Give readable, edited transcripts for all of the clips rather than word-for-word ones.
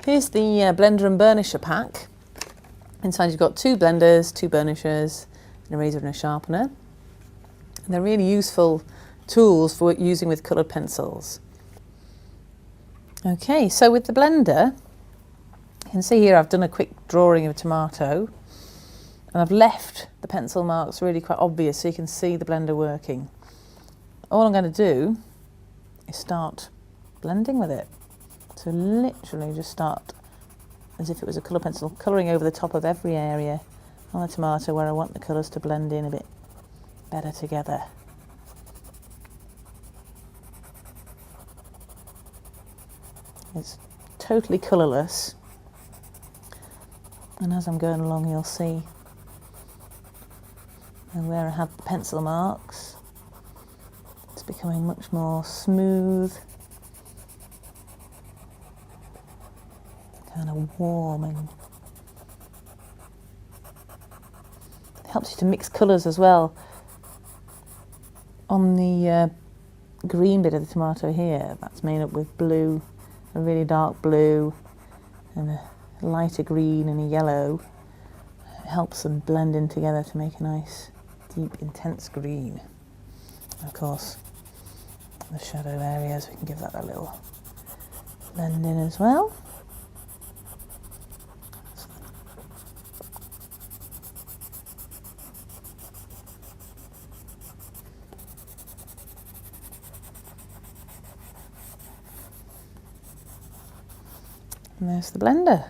Here's the blender and burnisher pack. Inside you've got 2 blenders, 2 burnishers, an eraser and a sharpener. And they're really useful tools for using with coloured pencils. Okay, so with the blender, you can see here I've done a quick drawing of a tomato, and I've left the pencil marks really quite obvious so you can see the blender working. All I'm going to do is start blending with it. So literally just start as if it was a colour pencil, colouring over the top of every area on the tomato where I want the colours to blend in a bit better together. It's totally colourless, and as I'm going along you'll see and where I had the pencil marks it's becoming much more smooth, kind of warm, and it helps you to mix colours as well. On the green bit of the tomato here, that's made up with blue, a really dark blue and a lighter green and a yellow. It helps them blend in together to make a nice deep intense green. And of course the shadow areas, we can give that a little blend in as well. And there's the blender.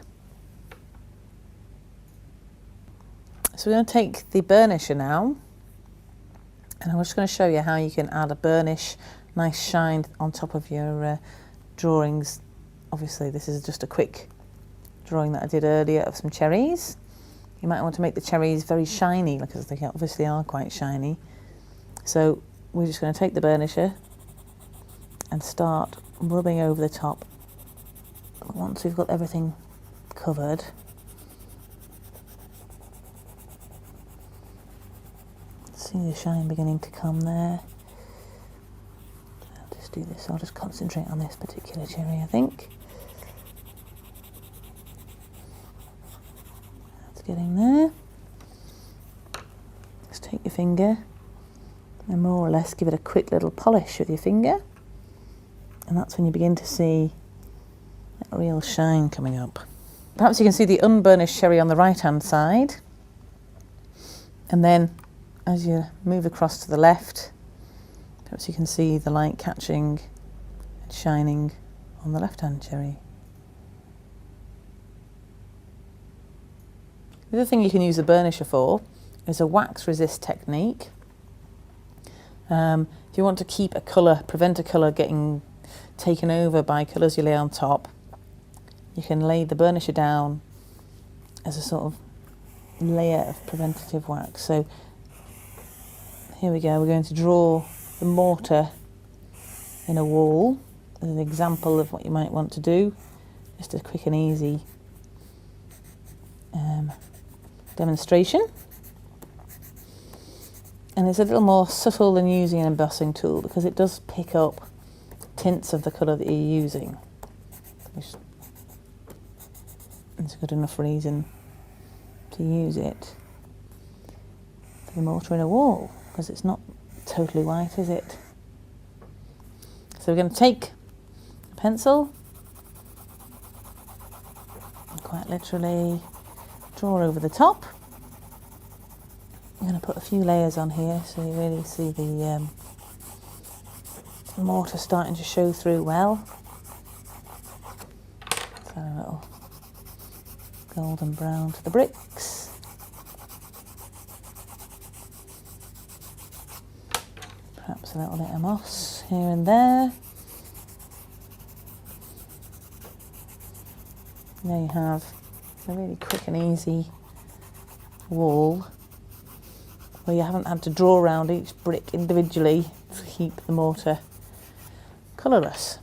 So we're going to take the burnisher now, and I'm just going to show you how you can add a burnish, nice shine on top of your drawings. Obviously this is just a quick drawing that I did earlier of some cherries. You might want to make the cherries very shiny because they obviously are quite shiny. So we're just going to take the burnisher and start rubbing over the top. Once we've got everything covered, see the shine beginning to come there. I'll just do this, I'll just concentrate on this particular cherry, I think. That's getting there. Just take your finger and more or less give it a quick little polish with your finger, and that's when you begin to see that real shine coming up. Perhaps you can see the unburnished cherry on the right hand side, and then as you move across to the left, perhaps you can see the light catching and shining on the left hand cherry. The other thing you can use a burnisher for is a wax resist technique. If you want to keep a colour, prevent a colour getting taken over by colours you lay on top, you can lay the burnisher down as a sort of layer of preventative wax. So here we go, we're going to draw the mortar in a wall as an example of what you might want to do. Just a quick and easy demonstration. And it's a little more subtle than using an embossing tool because it does pick up tints of the colour that you're using, which is a good enough reason to use it for the mortar in a wall, because it's not totally white, is it? So we're going to take a pencil and quite literally draw over the top. I'm going to put a few layers on here so you really see the mortar starting to show through well. So a little golden brown to the bricks. Perhaps a little bit of moss here and there. There you have a really quick and easy wall where you haven't had to draw around each brick individually to keep the mortar colourless.